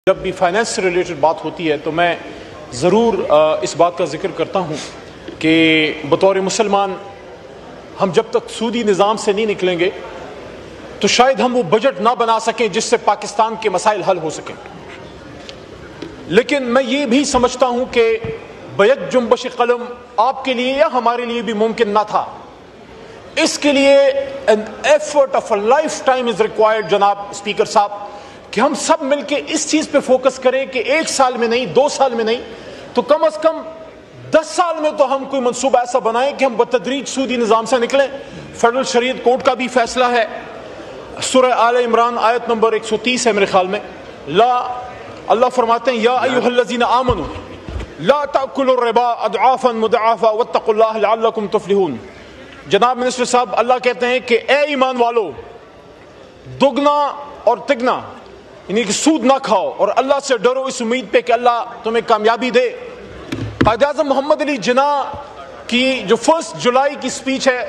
جب بھی فائنینس سے ریلیٹڈ بات ہوتی ہے تو میں ضرور اس بات کا ذکر کرتا ہوں کہ بطور مسلمان ہم جب تک سودی نظام سے نہیں نکلیں گے تو شاید ہم وہ بجٹ نہ بنا سکیں جس سے پاکستان کے مسائل حل ہو سکیں. لیکن میں یہ بھی سمجھتا ہوں کہ بیک جنبش قلم آپ کے لیے یا ہمارے لیے بھی ممکن نہ تھا. اس کے لیے an effort of a lifetime is required جناب اسپیکر صاحب, کہ ہم سب مل کے اس چیز پہ فوکس کریں کہ 1 سال میں نہیں, 2 سال میں نہیں, تو کم از کم 10 سال میں تو ہم کوئی منصوبہ ایسا بنائیں کہ ہم بتدریج سودی نظام سے نکلیں. فیڈرل شریعت کورٹ کا بھی فیصلہ ہے, سورہ آل عمران آیت نمبر 130 ہے میرے خیال میں, اللہ فرماتے ہیں یا ایھا الذین آمنوا لا تأکلوا الربا اضعافا مضاعفا واتقوا اللہ لعلکم تفلحون. جناب منسٹر صاحب, اللہ کہتے ہیں کہ اے ایمان والو, دگنا اور تگنا یعنی کہ سود نہ کھاؤ اور اللہ سے ڈرو اس امید پہ کہ اللہ تمہیں کامیابی دے. قائد اعظم محمد علی جناح کی جو 1 جولائی کی سپیچ ہے,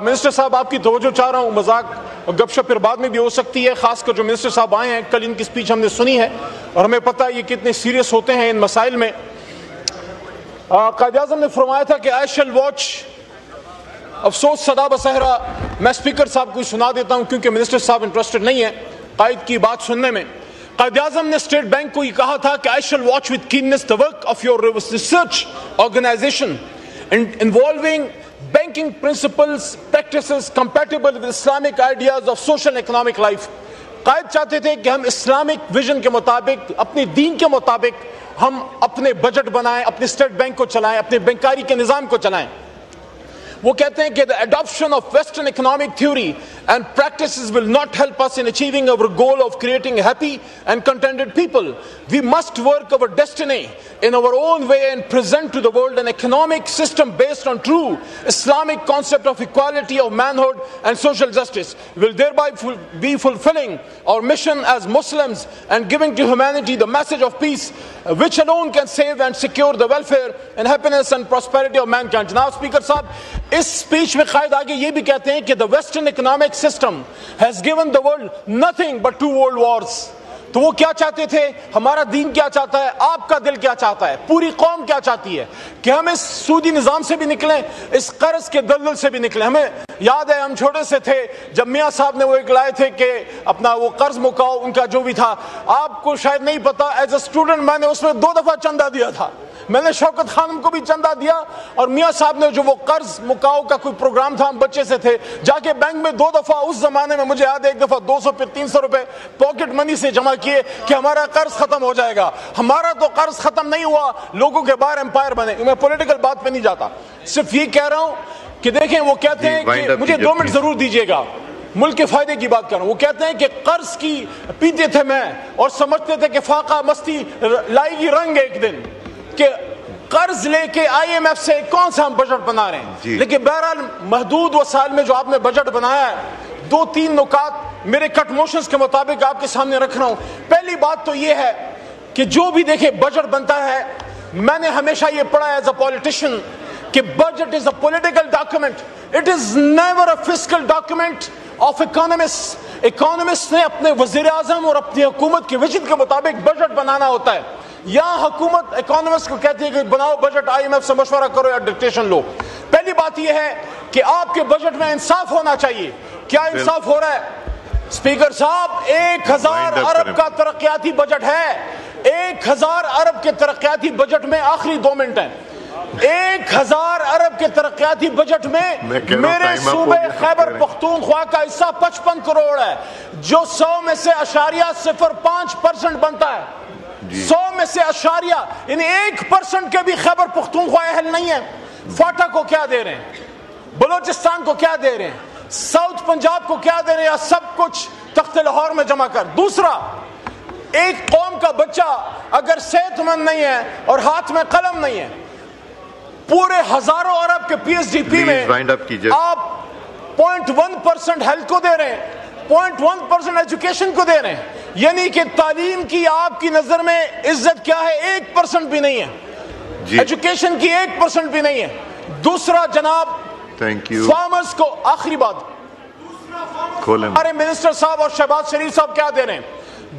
منسٹر صاحب آپ کی توجہ چاہ رہا ہوں, مذاق اور گپ شپ پھر بعد میں بھی ہو سکتی ہے, خاص کر جو منسٹر صاحب آئے ہیں, کل ان کی سپیچ ہم نے سنی ہے اور ہمیں پتہ ہے یہ کتنے سیریس ہوتے ہیں ان مسائل میں. قائد اعظم نے فرمایا تھا کہ آئی شیل واچ, افسوس صدا بصحرا میں اسپیکر صاحب کو سنا دیتا ہوں کیونکہ منسٹر صاحب انٹرسٹڈ نہیں ہیں قائد کی بات سننے میں. قائد اعظم نے اسٹیٹ بینک کو یہ کہا تھا کہ I shall watch with کیننس the work of your research organization involving banking principles, practices compatible with Islamic ideas of social and economic life. قائد چاہتے تھے کہ ہم اسلامک ویژن کے مطابق, اپنے دین کے مطابق ہم اپنے بجٹ بنائیں, اپنے اسٹیٹ بینک کو چلائیں, اپنے بینکاری کے نظام کو چلائیں. وہ کہتے ہیں کہ the adoption of Western economic theory and practices will not help us in achieving our goal of creating happy and contented people. We must work our destiny in our own way and present to the world an economic system based on true Islamic concept of equality of manhood and social justice. We will thereby be fulfilling our mission as Muslims and giving to humanity the message of peace, which alone can save and secure the welfare and happiness and prosperity of mankind. جناب speaker صاحب, اس speech میں قائد آگے یہ بھی کہتے ہیں کہ the Western economic system has given the world nothing but 2 world wars. تو وہ کیا چاہتے تھے, ہمارا دین کیا چاہتا ہے, آپ کا دل کیا چاہتا ہے, پوری قوم کیا چاہتی ہے کہ ہم اس سودی نظام سے بھی نکلیں, اس قرض کے دلدل سے بھی نکلیں. ہمیں یاد ہے ہم چھوٹے سے تھے جب میاں صاحب نے وہ ایک لائے تھے کہ اپنا وہ قرض مکاؤ, ان کا جو بھی تھا, آپ کو شاید نہیں پتا, ایز اے اسٹوڈنٹ میں نے اس میں 2 دفعہ چندہ دیا تھا. میں نے شوکت خانم کو بھی چندہ دیا اور میاں صاحب نے جو وہ قرض مکاؤ کا کوئی پروگرام تھا, ہم بچے سے تھے, جا کے بینک میں 2 دفعہ, اس زمانے میں مجھے یاد ہے 1 دفعہ 200 پھر 300 روپے پاکٹ منی سے جمع کیے کہ ہمارا قرض ختم ہو جائے گا. ہمارا تو قرض ختم نہیں ہوا, لوگوں کے باہر امپائر بنے. میں پولیٹیکل بات پہ نہیں جاتا, صرف یہ کہہ رہا ہوں کہ دیکھیں وہ کہتے ہیں کہ مجھے 2 منٹ ضرور دیجیے گا, ملک کے فائدے کی بات کر رہا ہوں. وہ کہتے ہیں کہ قرض کی پیتے تھے میں اور سمجھتے تھے کہ فاقہ مستی لائے گی رنگ ایک دن, کہ قرض لے کے آئی ایم ایف سے کون سا ہم بجٹ بنا رہے ہیں. لیکن بہرحال محدود وسائل میں جو آپ نے بجٹ بنایا ہے, 2-3 نکات میرے کٹ موشنز کے مطابق آپ کے سامنے رکھ رہا ہوں. پہلی بات تو یہ ہے کہ جو بھی دیکھے بجٹ بنتا ہے, میں نے ہمیشہ یہ پڑھا ایز اے پولیٹیشین کہ budget is a political document, it is never a fiscal document of economist. Economist نے اپنے وزیر اعظم اور اپنی حکومت کے ویژن کے مطابق بجٹ بنانا ہوتا ہے. یہاں حکومت اکانومسٹ کو کہتی ہے کہ بناؤ بجٹ, آئی ایم ایف سے مشورہ کرو یا ڈکٹیشن لو. پہلی بات یہ ہے کہ آپ کے بجٹ میں انصاف ہونا چاہیے. کیا انصاف ہو رہا ہے اسپیکر صاحب؟ 1000 ارب کا ترقیاتی بجٹ ہے. 1000 ارب کے ترقیاتی بجٹ میں آخری 2 منٹ ہیں. 1000 ارب کے ترقیاتی بجٹ میں میرے صوبے خیبر پختونخوا کا حصہ 55 کروڑ ہے, جو 100 میں سے 0.05% بنتا ہے. 100 میں سے اشاریہ یعنی 1% کے بھی خیبر پختونخوا اہل نہیں ہے. فاٹا کو کیا دے رہے ہیں, بلوچستان کو کیا دے رہے ہیں, ساؤتھ پنجاب کو کیا دے رہے ہیں, سب کچھ تخت لاہور میں جمع کر. دوسرا, ایک قوم کا بچہ اگر صحت مند نہیں ہے اور ہاتھ میں قلم نہیں ہے, پورے ہزاروں ارب کے پی ایس ڈی پی میں آپ 0.1% ہیلتھ کو دے رہے ہیں, 0.1% ایجوکیشن کو دے رہے ہیں. یعنی کہ تعلیم کی آپ کی نظر میں عزت کیا ہے, 1% بھی نہیں ہے. ایجوکیشن کی 1% بھی نہیں ہے. دوسرا جناب, فارمرز کو, آخری بات, ہمارے منسٹر صاحب اور شہباز شریف صاحب کیا دے رہے ہیں,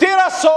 1300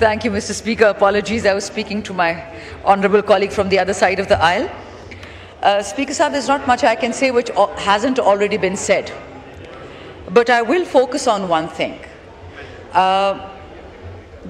Thank you, Mr. Speaker. Apologies, I was speaking to my honourable colleague from the other side of the aisle. Speaker Sahib, there's not much I can say which hasn't already been said. But I will focus on one thing.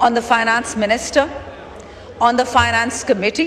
on the finance minister, on the finance committee,